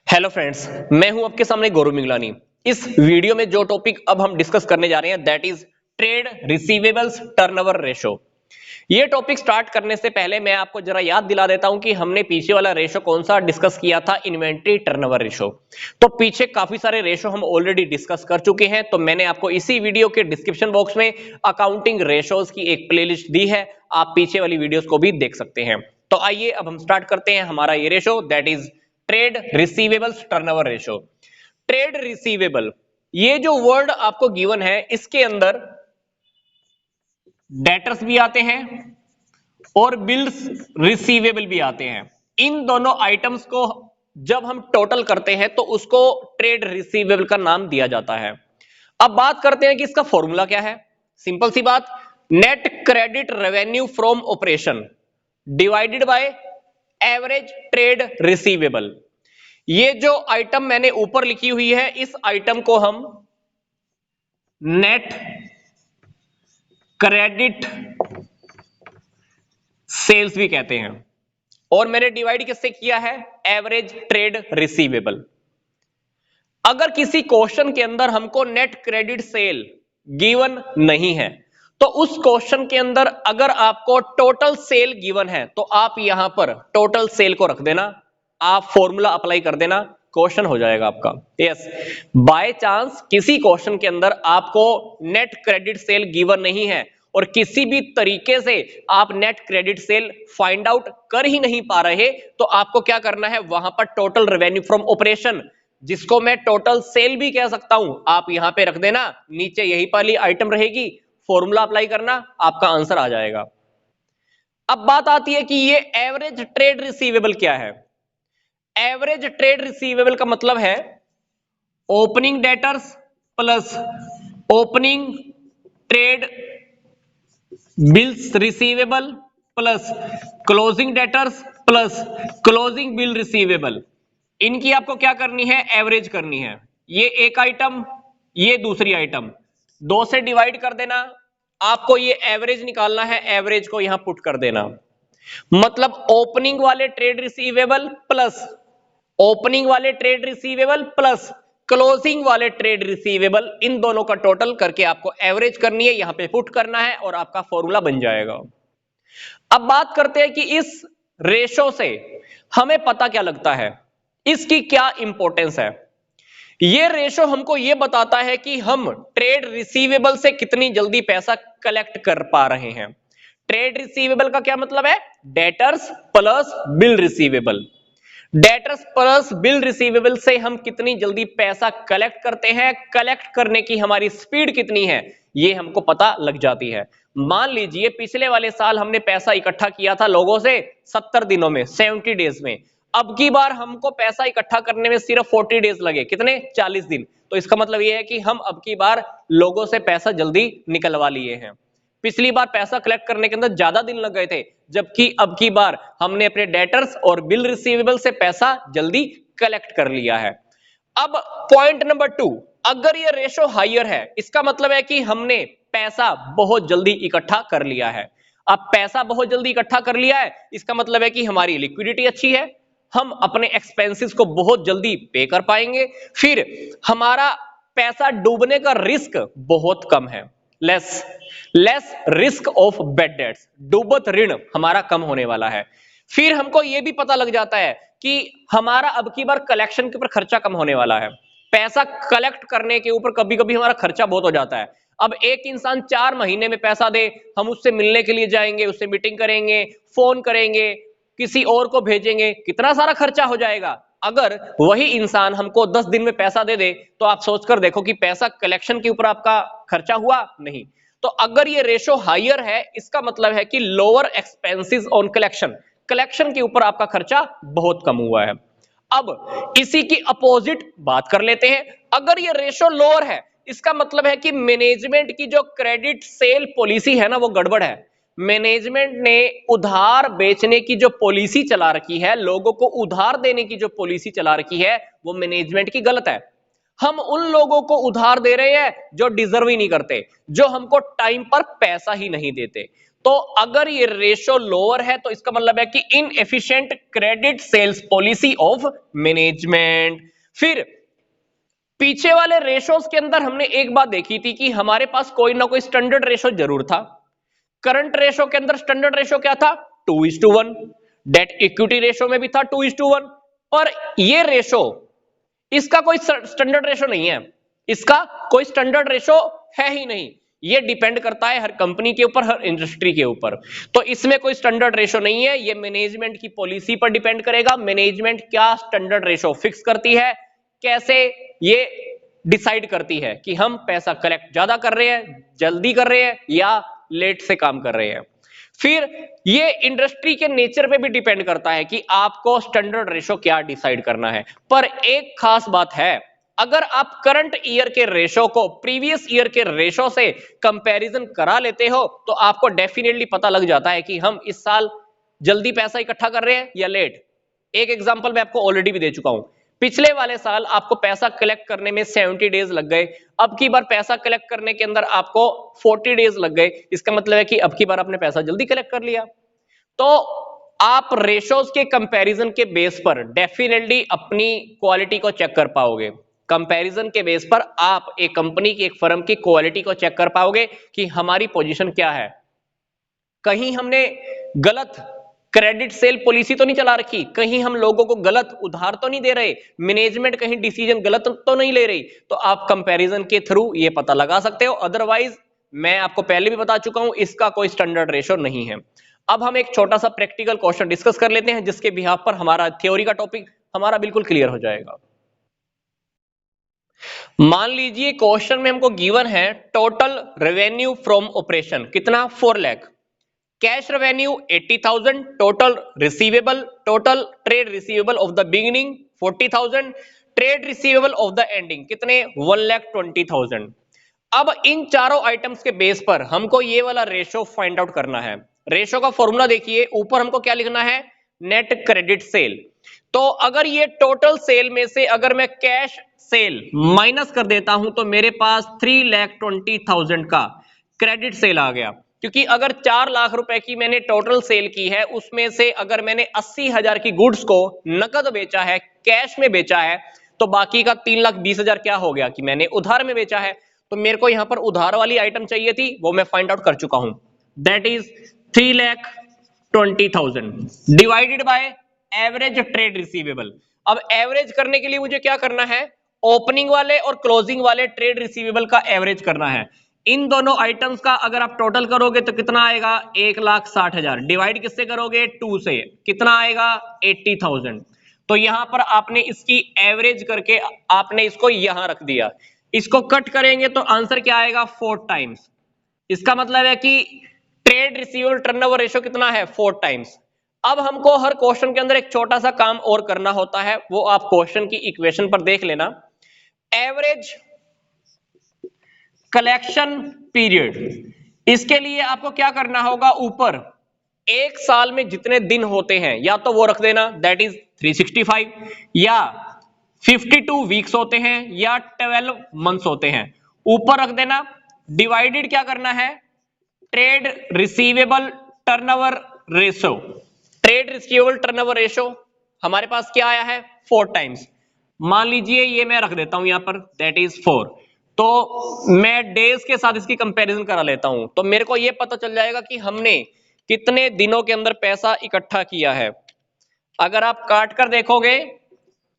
Hello friends, मैं हूं आपके सामने गौरव मिगलानी। इस वीडियो में जो टॉपिक अब हम डिस्कस करने जा रहे हैं that is trade receivables turnover ratio. ये टॉपिक स्टार्ट करने से पहले मैं आपको जरा याद दिला देता हूं कि हमने पीछे वाला रेशो कौन सा डिस्कस किया था, इन्वेंट्री टर्नओवर रेशो। तो पीछे काफी सारे रेशो हम ऑलरेडी डिस्कस कर चुके हैं, तो मैंने आपको इसी वीडियो के डिस्क्रिप्शन बॉक्स में अकाउंटिंग रेशोज की एक प्लेलिस्ट दी है, आप पीछे वाली वीडियोस को भी देख सकते हैं। तो आइए अब हम स्टार्ट करते हैं हमारा ये ratio that is trade receivables turnover ratio. Trade receivable, ये जो वर्ड आपको गिवन है इसके अंदर डेटर्स भी आते हैं और बिल्स रिसीवेबल भी आते हैं। इन दोनों आइटम्स को जब हम टोटल करते हैं तो उसको ट्रेड रिसीवेबल का नाम दिया जाता है। अब बात करते हैं कि इसका फॉर्मूला क्या है। सिंपल सी बात, net credit revenue from operation divided by average trade receivable. ये जो आइटम मैंने ऊपर लिखी हुई है इस आइटम को हम नेट क्रेडिट सेल्स भी कहते हैं और मैंने डिवाइड किससे किया है, एवरेज ट्रेड रिसीवेबल। अगर किसी क्वेश्चन के अंदर हमको नेट क्रेडिट सेल गिवन नहीं है तो उस क्वेश्चन के अंदर अगर आपको टोटल सेल गिवन है तो आप यहां पर टोटल सेल को रख देना, आप फॉर्मूला अप्लाई कर देना, क्वेश्चन हो जाएगा आपका। यस, बाय चांस किसी क्वेश्चन के अंदर आपको नेट क्रेडिट सेल गिवन नहीं है और किसी भी तरीके से आप net credit sale find out कर ही नहीं पा रहे तो आपको क्या करना है, वहां पर टोटल रेवेन्यू फ्रॉम ऑपरेशन, जिसको मैं टोटल सेल भी कह सकता हूं, आप यहां पे रख देना, नीचे यही वाली आइटम रहेगी, फॉर्मूला अप्लाई करना, आपका आंसर आ जाएगा। अब बात आती है कि ये एवरेज ट्रेड रिसीवेबल क्या है। एवरेज ट्रेड रिसीवेबल का मतलब है opening debtors plus opening trade bills receivable plus closing debtors plus closing bill receivable. इनकी आपको क्या करनी है, एवरेज करनी है। ये एक आइटम, ये दूसरी आइटम, दो से डिवाइड कर देना, आपको ये एवरेज निकालना है, एवरेज को यहां पुट कर देना। मतलब ओपनिंग वाले ट्रेड रिसीवेबल प्लस ओपनिंग वाले ट्रेड रिसीवेबल प्लस क्लोजिंग वाले ट्रेड रिसीवेबल, इन दोनों का टोटल करके आपको एवरेज करनी है, यहां पे पुट करना है और आपका फॉर्मूला बन जाएगा। अब बात करते हैं कि इस रेशो से हमें पता क्या लगता है, इसकी क्या इंपॉर्टेंस है। ये रेशो हमको ये बताता है कि हम ट्रेड रिसीवेबल से कितनी जल्दी पैसा कलेक्ट कर पा रहे हैं। ट्रेड रिसीवेबल का क्या मतलब है, debtors plus bill receivable. Debtors plus bill receivable से हम कितनी जल्दी पैसा कलेक्ट करते हैं, कलेक्ट करने की हमारी स्पीड कितनी है, ये हमको पता लग जाती है। मान लीजिए पिछले वाले साल हमने पैसा इकट्ठा किया था लोगों से 70 दिनों में, 70 डेज में। अब की बार हमको पैसा इकट्ठा करने में सिर्फ 40 डेज लगे, कितने, 40 दिन। तो इसका मतलब यह है कि हम अब की बार लोगों से पैसा जल्दी निकलवा लिए हैं। पिछली बार पैसा कलेक्ट करने के अंदर ज्यादा दिन लग गए थे, जबकि अब की बार हमने अपने डेटर्स और बिल रिसीवेबल से पैसा जल्दी कलेक्ट कर लिया है। अब पॉइंट नंबर 2, अगर ये रेशो हाइयर है इसका मतलब है कि हमने पैसा बहुत जल्दी इकट्ठा कर लिया है। अब पैसा बहुत जल्दी इकट्ठा कर लिया है इसका मतलब है कि हमारी लिक्विडिटी अच्छी है, हम अपने एक्सपेंसेस को बहुत जल्दी पे कर पाएंगे, फिर हमारा पैसा डूबने का रिस्क बहुत कम है, less risk of bad debts, डूबत ऋण हमारा कम होने वाला है। फिर हमको यह भी पता लग जाता है कि हमारा अब की बार कलेक्शन के ऊपर खर्चा कम होने वाला है। पैसा कलेक्ट करने के ऊपर कभी कभी हमारा खर्चा बहुत हो जाता है। अब एक इंसान 4 महीने में पैसा दे, हम उससे मिलने के लिए जाएंगे, उससे मीटिंग करेंगे, फोन करेंगे, किसी और को भेजेंगे, कितना सारा खर्चा हो जाएगा। अगर वही इंसान हमको 10 दिन में पैसा दे दे तो आप सोचकर देखो कि पैसा कलेक्शन के ऊपर आपका खर्चा हुआ नहीं। तो अगर ये रेशो हाइयर है इसका मतलब है कि lower expenses on collection, collection के ऊपर आपका खर्चा बहुत कम हुआ है। अब इसी की अपोजिट बात कर लेते हैं, अगर ये रेशो लोअर है इसका मतलब है कि मैनेजमेंट की जो क्रेडिट सेल पॉलिसी है ना वो गड़बड़ है। मैनेजमेंट ने उधार बेचने की जो पॉलिसी चला रखी है, लोगों को उधार देने की जो पॉलिसी चला रखी है वो मैनेजमेंट की गलत है। हम उन लोगों को उधार दे रहे हैं जो डिजर्व ही नहीं करते, जो हमको टाइम पर पैसा ही नहीं देते। तो अगर ये रेशो लोअर है तो इसका मतलब है कि inefficient credit sales policy of management. फिर पीछे वाले रेशोस के अंदर हमने एक बात देखी थी कि हमारे पास कोई ना कोई स्टैंडर्ड रेशो जरूर था। करंट रेशो के अंदर स्टैंडर्ड रेशो क्या था? 2:1। डेट इक्विटी रेशो में भी था 2:1। और ये रेशो, इसका कोई स्टैंडर्ड रेशो नहीं है, इसका कोई स्टैंडर्ड रेशो है ही नहीं। ये डिपेंड करता है हर कंपनी के ऊपर, हर इंडस्ट्री के ऊपर। तो इसमें कोई स्टैंडर्ड रेशो नहीं है, ये मैनेजमेंट की पॉलिसी पर डिपेंड करेगा। मैनेजमेंट क्या स्टैंडर्ड रेशो फिक्स करती है, कैसे ये डिसाइड करती है कि हम पैसा कलेक्ट ज्यादा कर रहे हैं, जल्दी कर रहे हैं या लेट से काम कर रहे हैं। फिर ये इंडस्ट्री के नेचर पे भी डिपेंड करता है कि आपको स्टैंडर्ड रेशो क्या डिसाइड करना है। पर एक खास बात है, अगर आप करंट ईयर के रेशो को प्रीवियस ईयर के रेशो से कंपैरिजन करा लेते हो तो आपको डेफिनेटली पता लग जाता है कि हम इस साल जल्दी पैसा इकट्ठा कर रहे हैं या लेट। एक एग्जांपल मैं आपको ऑलरेडी भी दे चुका हूं। पिछले वाले साल आपको पैसा कलेक्ट करने में 70 डेज लग गए, अब की बार पैसा कलेक्ट करने के अंदर आपको 40 डेज लग गए। इसका मतलब है कि अब की बार आपने पैसा जल्दी कलेक्ट कर लिया। तो आप रेशोज के कंपैरिजन के बेस पर डेफिनेटली अपनी क्वालिटी को चेक कर पाओगे। कंपैरिजन के बेस पर आप एक कंपनी की, एक फर्म की क्वालिटी को चेक कर पाओगे कि हमारी पोजीशन क्या है। कहीं हमने गलत क्रेडिट सेल पॉलिसी तो नहीं चला रखी, कहीं हम लोगों को गलत उधार तो नहीं दे रहे, मैनेजमेंट कहीं डिसीजन गलत तो नहीं ले रही। तो आप कंपैरिजन के थ्रू ये पता लगा सकते हो। अदरवाइज मैं आपको पहले भी बता चुका हूं, इसका कोई स्टैंडर्ड रेशो नहीं है। अब हम एक छोटा सा प्रैक्टिकल क्वेश्चन डिस्कस कर लेते हैं, जिसके बिहाफ पर हमारा थ्योरी का टॉपिक हमारा बिल्कुल क्लियर हो जाएगा। मान लीजिए क्वेश्चन में हमको गिवन है टोटल रेवेन्यू फ्रॉम ऑपरेशन कितना, 4 lakh. Cash revenue 80,000, total receivable, total trade receivable of the beginning 40,000, trade receivable of the ending कितने, 1,20,000। अब इन चारों आइटम्स के बेस पर हमको ये वाला रेशो फाइंड आउट करना है। रेशो का फॉर्मूला देखिए, ऊपर हमको क्या लिखना है, नेट क्रेडिट सेल। तो अगर ये टोटल सेल में से अगर मैं कैश सेल माइनस कर देता हूं तो मेरे पास 3,20,000 का क्रेडिट सेल आ गया। क्योंकि अगर 4 लाख रुपए की मैंने टोटल सेल की है, उसमें से अगर मैंने 80,000 की गुड्स को नकद बेचा है, कैश में बेचा है, तो बाकी का 3,20,000 क्या हो गया कि मैंने उधार में बेचा है। तो मेरे को यहां पर उधार वाली आइटम चाहिए थी, वो मैं फाइंड आउट कर चुका हूं। That is 3,20,000 divided by average trade receivable. अब एवरेज करने के लिए मुझे क्या करना है, ओपनिंग वाले और क्लोजिंग वाले ट्रेड रिसीवेबल का एवरेज करना है। इन दोनों आइटम्स का अगर आप टोटल करोगे तो कितना आएगा, 1,60,000। डिवाइड किससे करोगे, 2 से, कितना आएगा, 80,000। तो यहां पर आपने इसकी एवरेज करके आपने इसको यहां रख दिया। इसको कट करेंगे तो आंसर क्या आएगा, 4 टाइम्स। इसका मतलब है कि ट्रेड रिसीवेबल टर्नओवर रेशियो कितना है, 4 टाइम्स। अब हमको हर क्वेश्चन के अंदर एक छोटा सा काम और करना होता है, वो आप क्वेश्चन की इक्वेशन पर देख लेना। एवरेज कलेक्शन पीरियड, इसके लिए आपको क्या करना होगा, ऊपर एक साल में जितने दिन होते हैं या तो वो रख देना, दैट इज 365, या 52 वीक्स होते हैं या 12 मंथ्स होते हैं, ऊपर रख देना। डिवाइडेड क्या करना है, trade receivable turnover ratio. Trade receivable turnover ratio हमारे पास क्या आया है, 4 टाइम्स। मान लीजिए ये मैं रख देता हूं यहां पर, दैट इज 4। तो मैं डेज के साथ इसकी कंपैरिजन करा लेता हूं, तो मेरे को ये पता चल जाएगा कि हमने कितने दिनों के अंदर पैसा इकट्ठा किया है। अगर आप काट कर देखोगे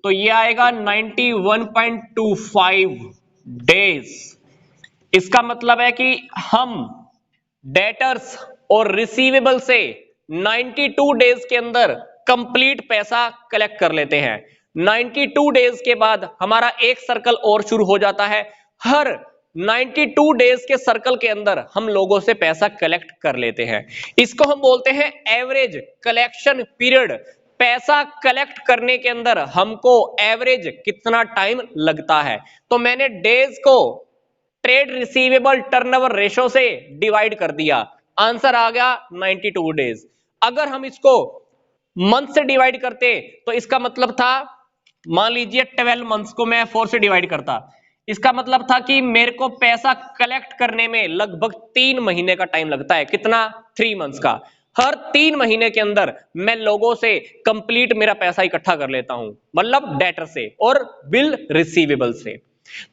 तो ये आएगा 91.25 डेज। इसका मतलब है कि हम डेटर्स और रिसीवेबल से 92 डेज के अंदर कंप्लीट पैसा कलेक्ट कर लेते हैं। 92 डेज के बाद हमारा एक सर्कल और शुरू हो जाता है। हर 92 डेज के सर्कल के अंदर हम लोगों से पैसा कलेक्ट कर लेते हैं। इसको हम बोलते हैं एवरेज कलेक्शन पीरियड। पैसा कलेक्ट करने के अंदर हमको एवरेज कितना टाइम लगता है। तो मैंने डेज को ट्रेड रिसीवेबल टर्नओवर रेशो से डिवाइड कर दिया, आंसर आ गया 92 डेज। अगर हम इसको मंथ से डिवाइड करते तो इसका मतलब था, मान लीजिए 12 मंथ्स को मैं 4 से डिवाइड करता, इसका मतलब था कि मेरे को पैसा कलेक्ट करने में लगभग 3 महीने का टाइम लगता है। कितना? 3 मंथ्स का। हर 3 महीने के अंदर मैं लोगों से कंप्लीट मेरा पैसा इकट्ठा कर लेता हूं, मतलब डेटर से और बिल रिसीवेबल से।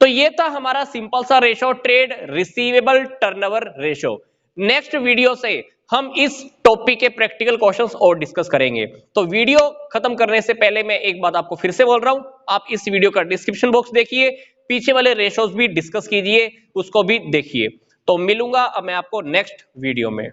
तो ये था हमारा सिंपल सा ratio, trade receivable turnover ratio. Next video से हम इस टॉपिक के प्रैक्टिकल क्वेश्चंस और डिस्कस करेंगे। तो वीडियो खत्म करने से पहले मैं एक बात आपको फिर से बोल रहा हूं, आप इस वीडियो का डिस्क्रिप्शन बॉक्स देखिए, पीछे वाले रेशोज भी डिस्कस कीजिए, उसको भी देखिए। तो मिलूंगा अब मैं आपको नेक्स्ट वीडियो में।